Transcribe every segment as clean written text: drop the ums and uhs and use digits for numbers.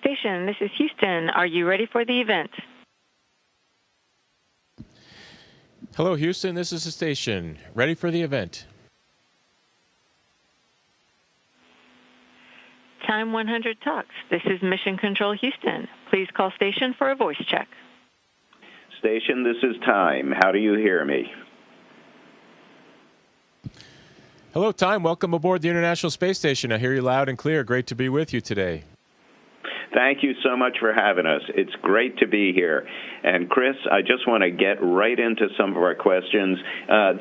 Station. This is Houston. Are you ready for the event? Hello, Houston. This is the station. Ready for the event. Time 100 talks. This is Mission Control Houston. Please call station for a voice check. Station, this is Time. How do you hear me? Hello, Time. Welcome aboard the International Space Station. I hear you loud and clear. Great to be with you today. Thank you so much for having us. It's great to be here. And Chris, I just want to get right into some of our questions.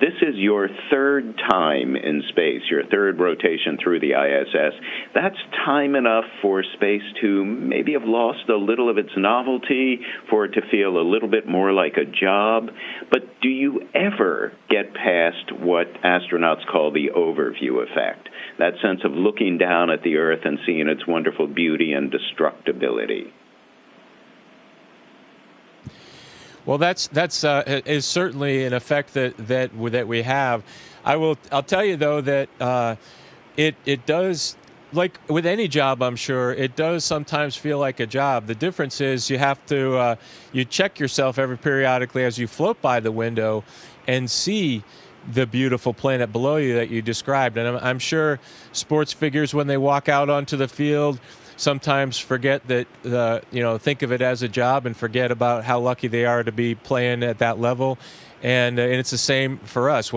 This is your third time in space, your third rotation through the ISS. That's time enough for space to maybe have lost a little of its novelty, for it to feel a little bit more like a job. But do you ever get past what astronauts call the overview effect? That sense of looking down at the Earth and seeing its wonderful beauty and destructibility. Well, that's is certainly an effect that we have. I'll tell you though that it does, like with any job, I'm sure it does sometimes feel like a job. The difference is you have to you check yourself periodically as you float by the window and see the beautiful planet below you that you described. And I'm sure sports figures, when they walk out onto the field, sometimes forget that, think of it as a job and forget about how lucky they are to be playing at that level. And it's the same for us.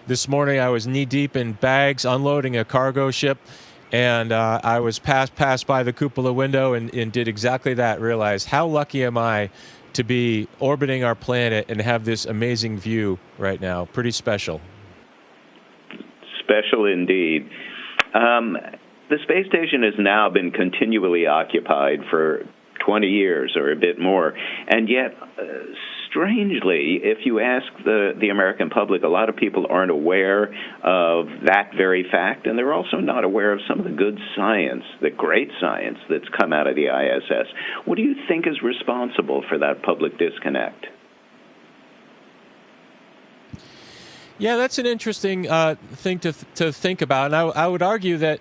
This morning I was knee deep in bags unloading a cargo ship, and I was passed by the cupola window and did exactly that, realized how lucky am I to be orbiting our planet and have this amazing view right now. Pretty special. Special indeed. The space station has now been continually occupied for 20 years or a bit more, and yet, strangely, if you ask the American public, a lot of people aren't aware of that very fact, and they're also not aware of some of the good science, the great science that's come out of the ISS. What do you think is responsible for that public disconnect? Yeah, that's an interesting thing to think about, and I would argue that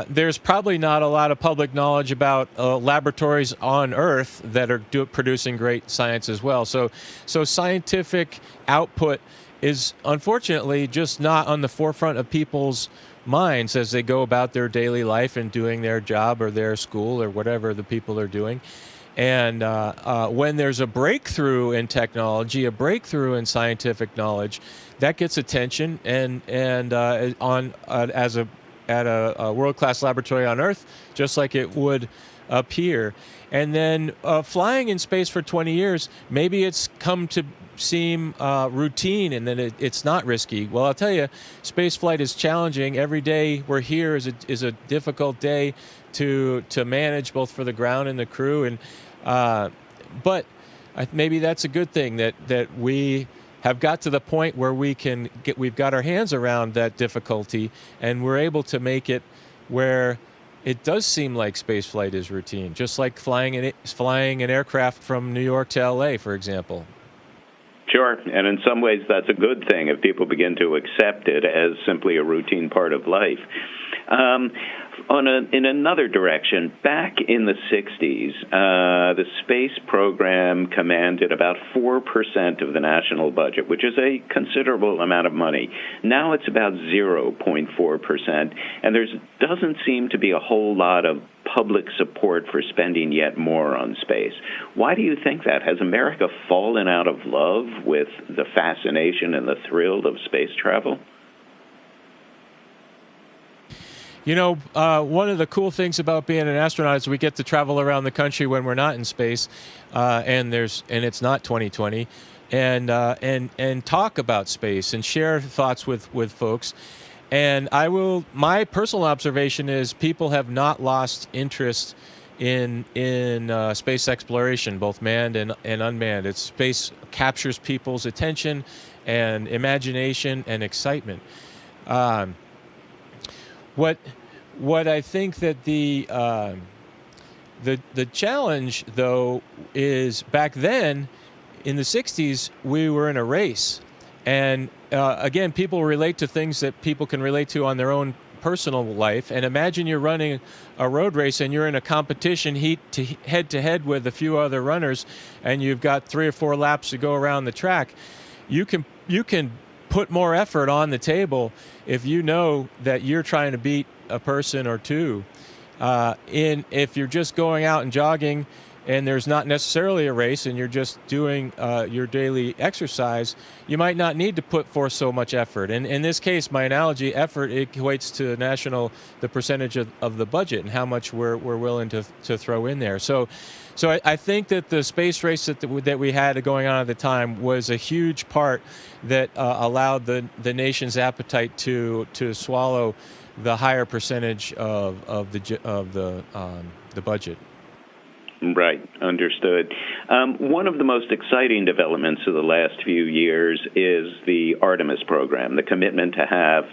there's probably not a lot of public knowledge about laboratories on Earth that are producing great science as well. So scientific output is unfortunately just not on the forefront of people's minds as they go about their daily life and doing their job or their school or whatever the people are doing. And when there's a breakthrough in technology, a breakthrough in scientific knowledge, that gets attention, and at a world-class laboratory on Earth, just like it would up here. And then flying in space for 20 years, maybe it's come to seem routine, and then it's not risky. Well, I'll tell you, space flight is challenging. Every day we're here is a difficult day to manage, both for the ground and the crew. And but maybe that's a good thing that we have got to the point where we've got our hands around that difficulty, and we're able to make it where it does seem like space flight is routine, just like flying an aircraft from New York to LA, for example. Sure, and in some ways that's a good thing if people begin to accept it as simply a routine part of life. In another direction, back in the 60s, the space program commanded about 4% of the national budget, which is a considerable amount of money. Now it's about 0.4%, and there doesn't seem to be a whole lot of public support for spending yet more on space. Why do you think that? Has America fallen out of love with the fascination and the thrill of space travel? You know, one of the cool things about being an astronaut is we get to travel around the country when we're not in space, and it's not 2020, and talk about space and share thoughts with folks. And my personal observation is people have not lost interest in space exploration, both manned and unmanned. Space captures people's attention and imagination and excitement. What I think that the challenge, though, is back then in the 60s we were in a race, and again, people relate to things that people can relate to on their own personal life. And imagine you're running a road race and you're in a competition head to head with a few other runners, and you've got 3 or 4 laps to go around the track. You can put more effort on the table if you know that you're trying to beat a person or two. If you're just going out and jogging and there's not necessarily a race and you're just doing your daily exercise, you might not need to put forth so much effort. And in this case, my analogy, effort equates to the percentage of the budget and how much we're willing to throw in there. So I think that the space race that we had going on at the time was a huge part that allowed the nation's appetite to swallow the higher percentage of the budget. Right, understood. One of the most exciting developments of the last few years is the Artemis program, the commitment to have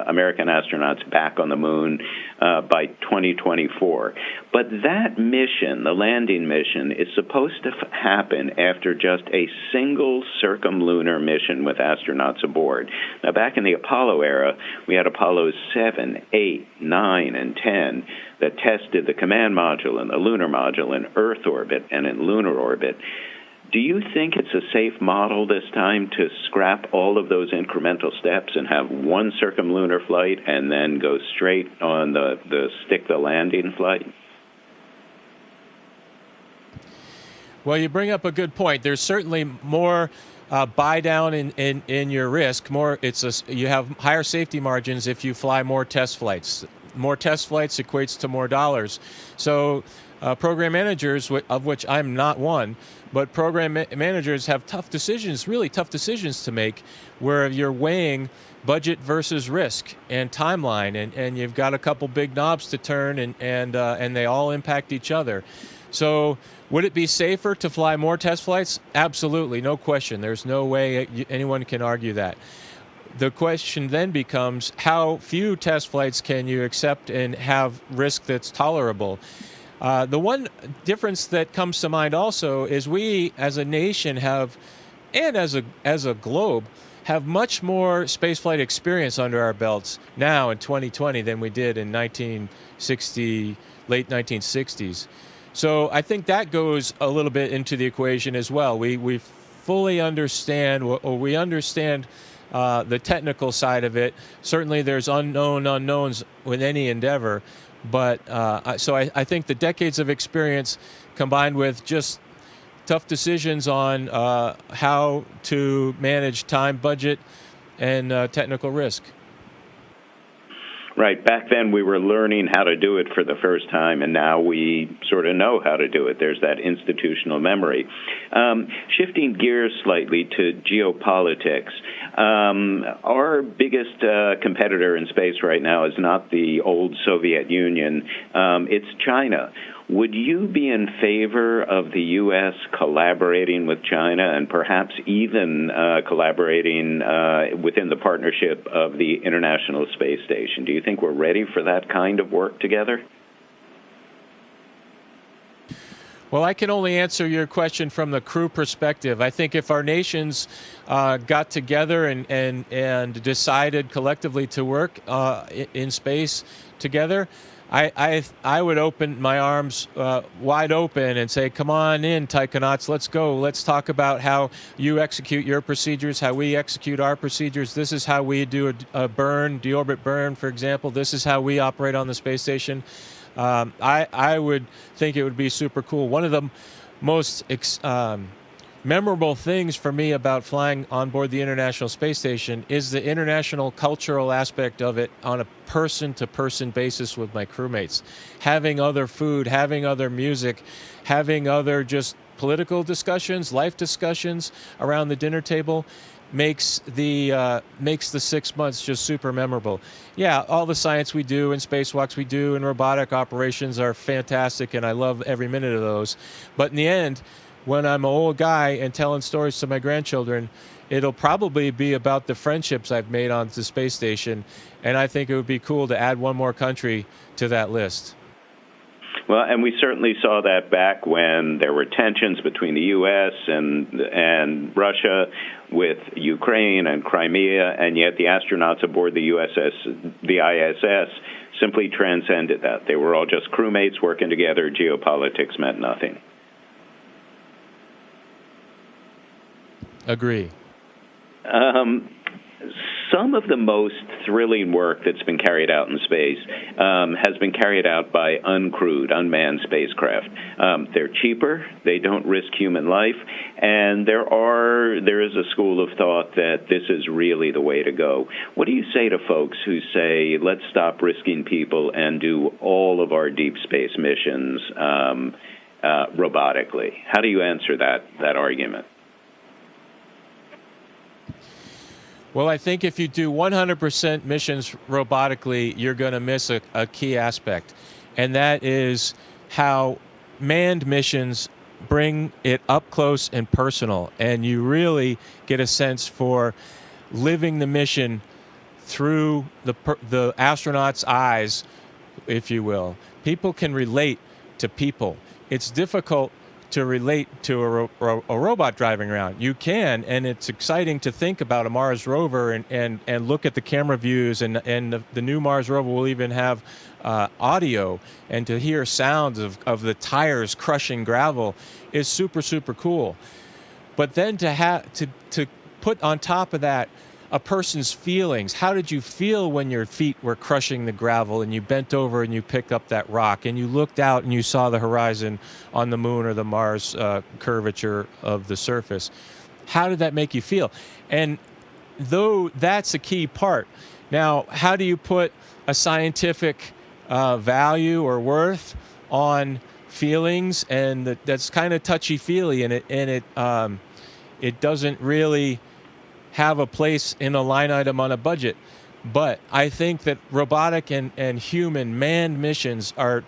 American astronauts back on the moon by 2024. But that mission, the landing mission, is supposed to happen after just a single circumlunar mission with astronauts aboard. Now, back in the Apollo era, we had Apollos 7, 8, 9, and 10 that tested the command module and the lunar module in Earth orbit and in lunar orbit. Do you think it's a safe model this time to scrap all of those incremental steps and have one circumlunar flight and then go straight on the stick-the-landing flight? Well, you bring up a good point. There's certainly more buy down in your risk. You have higher safety margins if you fly more test flights. More test flights equates to more dollars. So program managers, of which I'm not one, but program managers have really tough decisions to make, where you're weighing budget versus risk and timeline, and you've got a couple big knobs to turn, and they all impact each other. So would it be safer to fly more test flights? Absolutely, no question. There's no way anyone can argue that. The question then becomes, how few test flights can you accept and have risk that's tolerable? The one difference that comes to mind also is we as a nation and as a globe, have much more spaceflight experience under our belts now in 2020 than we did in late 1960s. So I think that goes a little bit into the equation as well. We fully understand, or we understand the technical side of it. Certainly there's unknowns with any endeavor, but so I think the decades of experience combined with just tough decisions on how to manage time, budget, and technical risk. Right. Back then we were learning how to do it for the first time, and now we sort of know how to do it. There's that institutional memory. Shifting gears slightly to geopolitics, our biggest competitor in space right now is not the old Soviet Union. It's China. Would you be in favor of the U.S. collaborating with China and perhaps even collaborating within the partnership of the International Space Station? Do you think we're ready for that kind of work together? Well, I can only answer your question from the crew perspective. I think if our nations got together and decided collectively to work in space together, I would open my arms wide open and say, come on in, taikonauts, let's go. Let's talk about how you execute your procedures, how we execute our procedures. This is how we do a burn, deorbit burn, for example. This is how we operate on the space station. I would think it would be super cool. One of the most memorable things for me about flying on board the International Space Station is the international cultural aspect of it on a person-to-person basis with my crewmates. Having other food, having other music, having other just political discussions, life discussions around the dinner table makes the 6 months just super memorable. Yeah, all the science we do and spacewalks we do and robotic operations are fantastic, and I love every minute of those. But in the end, when I'm an old guy and telling stories to my grandchildren, it'll probably be about the friendships I've made on the space station, and I think it would be cool to add one more country to that list. Well, and we certainly saw that back when there were tensions between the U.S. and Russia with Ukraine and Crimea, and yet the astronauts aboard the ISS simply transcended that. They were all just crewmates working together. Geopolitics meant nothing. Agree. Some of the most thrilling work that's been carried out in space has been carried out by uncrewed, unmanned spacecraft. They're cheaper, they don't risk human life, and there is a school of thought that this is really the way to go. What do you say to folks who say, let's stop risking people and do all of our deep space missions robotically? How do you answer that argument? Well, I think if you do 100% missions robotically, you're going to miss a key aspect, and that is how manned missions bring it up close and personal, and you really get a sense for living the mission through the astronaut's eyes, if you will. People can relate to people. It's difficult to relate to a robot driving around. You can, and it's exciting to think about a Mars rover and look at the camera views, and the new Mars rover will even have audio, and to hear sounds of the tires crushing gravel is super, super cool. But then to put on top of that a person's feelings. How did you feel when your feet were crushing the gravel and you bent over and you picked up that rock and you looked out and you saw the horizon on the moon or the Mars curvature of the surface? How did that make you feel? And though that's a key part, now how do you put a scientific value or worth on feelings? And that's kind of touchy-feely, and it doesn't really have a place in a line item on a budget. But I think that robotic and human manned missions are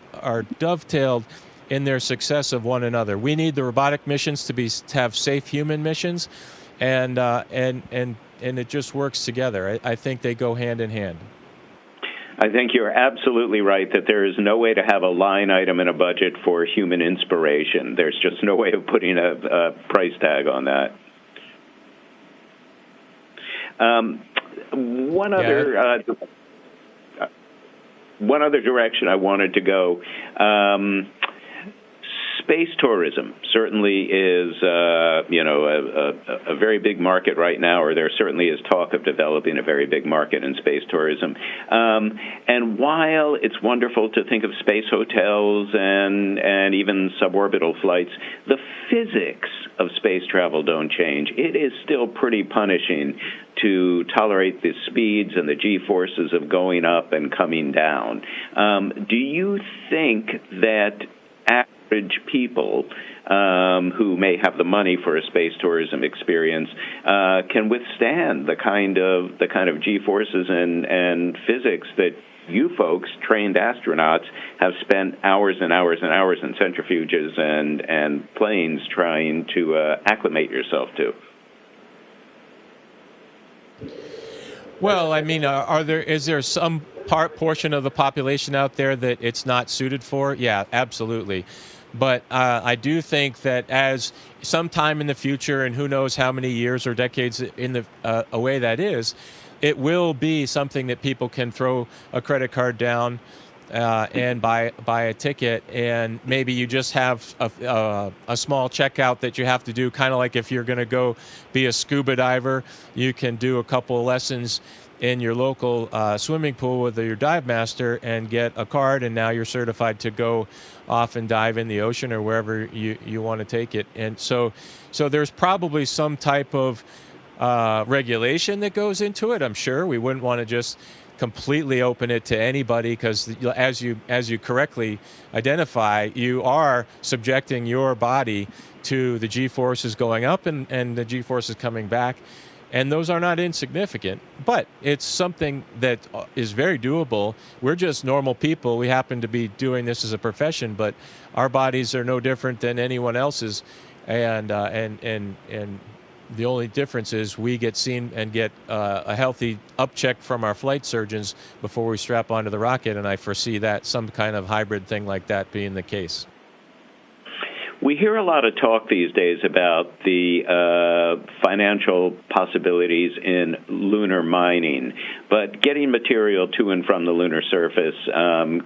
dovetailed in their success of one another. We need the robotic missions to have safe human missions, and it just works together. I think they go hand in hand. I think you're absolutely right that there is no way to have a line item in a budget for human inspiration. There's just no way of putting a price tag on that. One other direction I wanted to go. Space tourism certainly is, a very big market right now, or there certainly is talk of developing a very big market in space tourism. And while it's wonderful to think of space hotels and even suborbital flights, the physics of space travel don't change. It is still pretty punishing to tolerate the speeds and the G-forces of going up and coming down. Do you think that average people who may have the money for a space tourism experience can withstand the kind of G-forces and physics that you folks, trained astronauts, have spent hours and hours and hours in centrifuges and planes trying to acclimate yourself to? Well, I mean, is there some portion of the population out there that it's not suited for? Yeah, absolutely. But I do think that as sometime in the future, and who knows how many years or decades away that is, it will be something that people can throw a credit card down and buy a ticket, and maybe you just have a small checkout that you have to do, kind of like if you're going to go be a scuba diver. You can do a couple of lessons in your local swimming pool with your dive master and get a card, and now you're certified to go off and dive in the ocean or wherever you want to take it. And so there's probably some type of regulation that goes into it. I'm sure we wouldn't want to just completely open it to anybody, because as you correctly identify, you are subjecting your body to the G-forces going up and the G-forces coming back. And those are not insignificant, but it's something that is very doable. We're just normal people. We happen to be doing this as a profession, but our bodies are no different than anyone else's. And The only difference is we get seen and get a healthy upcheck from our flight surgeons before we strap onto the rocket, and I foresee that some kind of hybrid thing like that being the case. We hear a lot of talk these days about the financial possibilities in lunar mining, but getting material to and from the lunar surface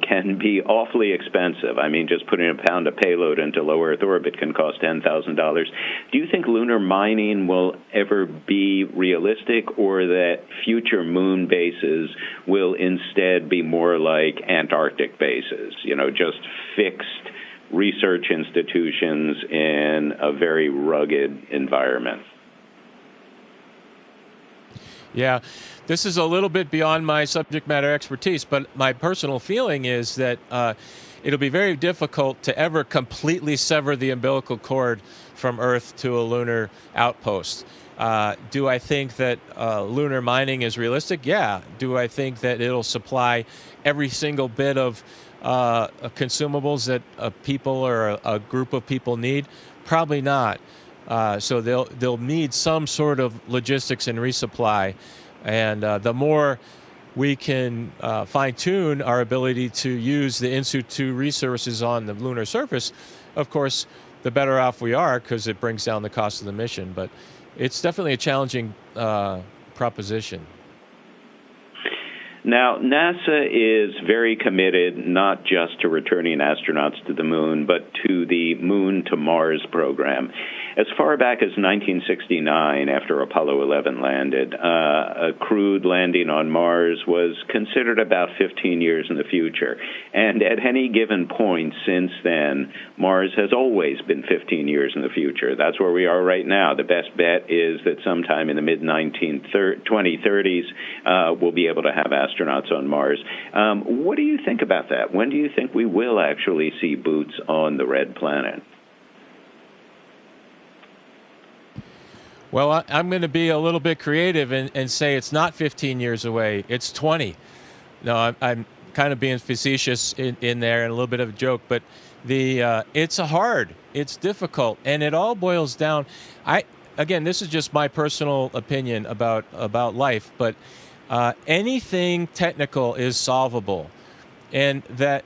can be awfully expensive. I mean, just putting a pound of payload into low Earth orbit can cost $10,000. Do you think lunar mining will ever be realistic, or that future moon bases will instead be more like Antarctic bases, just fixed research institutions in a very rugged environment? Yeah, this is a little bit beyond my subject matter expertise, but my personal feeling is that it'll be very difficult to ever completely sever the umbilical cord from Earth to a lunar outpost. Do I think that lunar mining is realistic? Yeah. Do I think that it'll supply every single bit of consumables that people or a group of people need? Probably not. So they'll need some sort of logistics and resupply, and the more we can fine-tune our ability to use the in situ resources on the lunar surface, of course, the better off we are, because it brings down the cost of the mission. But it's definitely a challenging proposition. Now, NASA is very committed not just to returning astronauts to the moon, but to the Moon to Mars program. As far back as 1969, after Apollo 11 landed, a crewed landing on Mars was considered about 15 years in the future. And at any given point since then, Mars has always been 15 years in the future. That's where we are right now. The best bet is that sometime in the mid-2030s, we'll be able to have astronauts on Mars. What do you think about that? When do you think we will actually see boots on the red planet? Well, I'm going to be a little bit creative and say it's not 15 years away. It's 20. No, I'm kind of being facetious in there and a little bit of a joke, but it's it's difficult, and it all boils down. Again, this is just my personal opinion about life, but anything technical is solvable, and that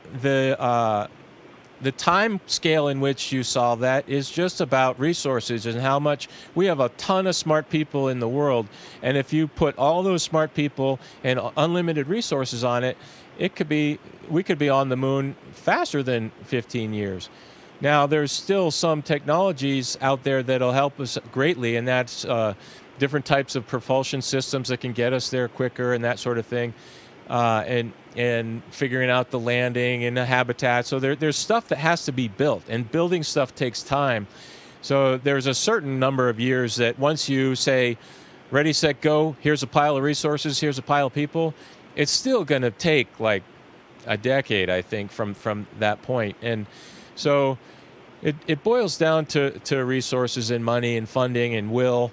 the time scale in which you solve that is just about resources and how much. We have a ton of smart people in the world, and if you put all those smart people and unlimited resources on it, we could be on the moon faster than 15 years. Now, there's still some technologies out there that'll help us greatly, and that's different types of propulsion systems that can get us there quicker and that sort of thing. And figuring out the landing and the habitat. So there's stuff that has to be built, and building stuff takes time. So there's a certain number of years that once you say, ready, set, go, here's a pile of resources, here's a pile of people, it's still going to take like a decade, I think, from that point. And so it boils down to resources and money and funding and will.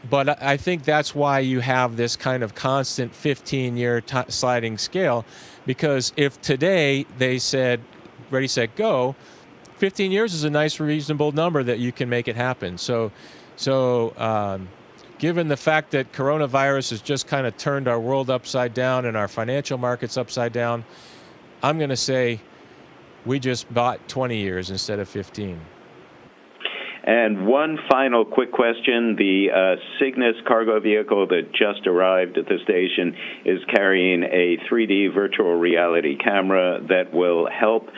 But I think that's why you have this kind of constant 15-year sliding scale, because if today they said, ready, set, go, 15 years is a nice, reasonable number that you can make it happen. So given the fact that coronavirus has just kind of turned our world upside down and our financial markets upside down, I'm going to say we just bought 20 years instead of 15. And one final quick question. The Cygnus cargo vehicle that just arrived at the station is carrying a 3D virtual reality camera that will help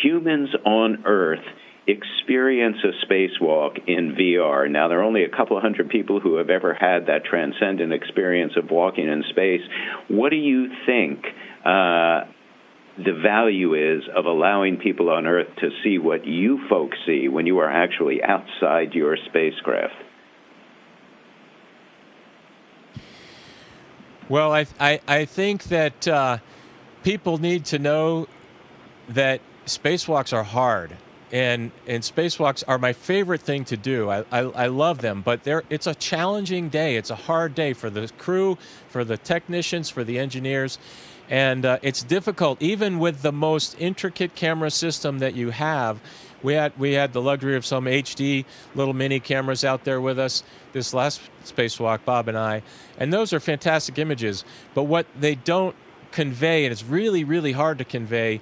humans on Earth experience a spacewalk in VR. Now, there are only a couple hundred people who have ever had that transcendent experience of walking in space. What do you think the value is of allowing people on Earth to see what you folks see when you are actually outside your spacecraft? Well, I think that people need to know that spacewalks are hard, and spacewalks are my favorite thing to do. I love them, but it's a challenging day. It's a hard day for the crew, for the technicians, for the engineers. And it's difficult, even with the most intricate camera system that you have, We had the luxury of some HD little mini cameras out there with us this last spacewalk, Bob and I, and those are fantastic images. But what they don't convey, and it's really, really hard to convey,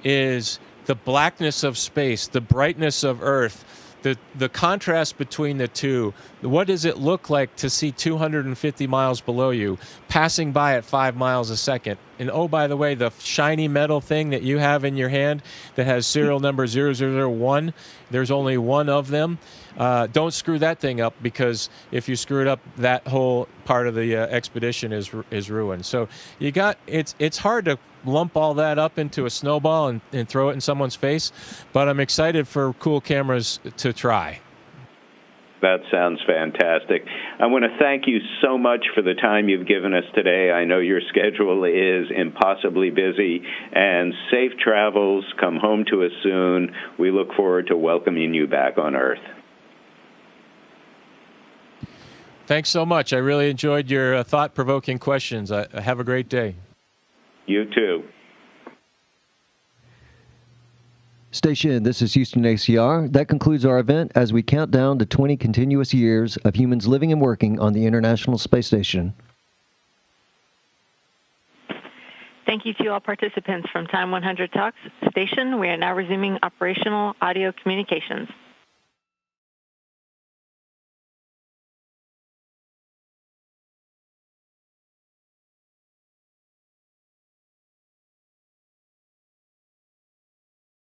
is the blackness of space, the brightness of Earth, the contrast between the two. What does it look like to see 250 miles below you, passing by at 5 miles a second? And oh, by the way, the shiny metal thing that you have in your hand that has serial number 0001, there's only one of them. Don't screw that thing up, because if you screw it up, that whole part of the expedition is ruined. So it's hard to lump all that up into a snowball and throw it in someone's face, but I'm excited for cool cameras to try. That sounds fantastic. I want to thank you so much for the time you've given us today. I know your schedule is impossibly busy, and safe travels. Come home to us soon. We look forward to welcoming you back on Earth. Thanks so much. I really enjoyed your thought-provoking questions. Have a great day. You too. Station, this is Houston ACR. That concludes our event as we count down to 20 continuous years of humans living and working on the International Space Station. Thank you to all participants from Time 100 Talks Station. We are now resuming operational audio communications.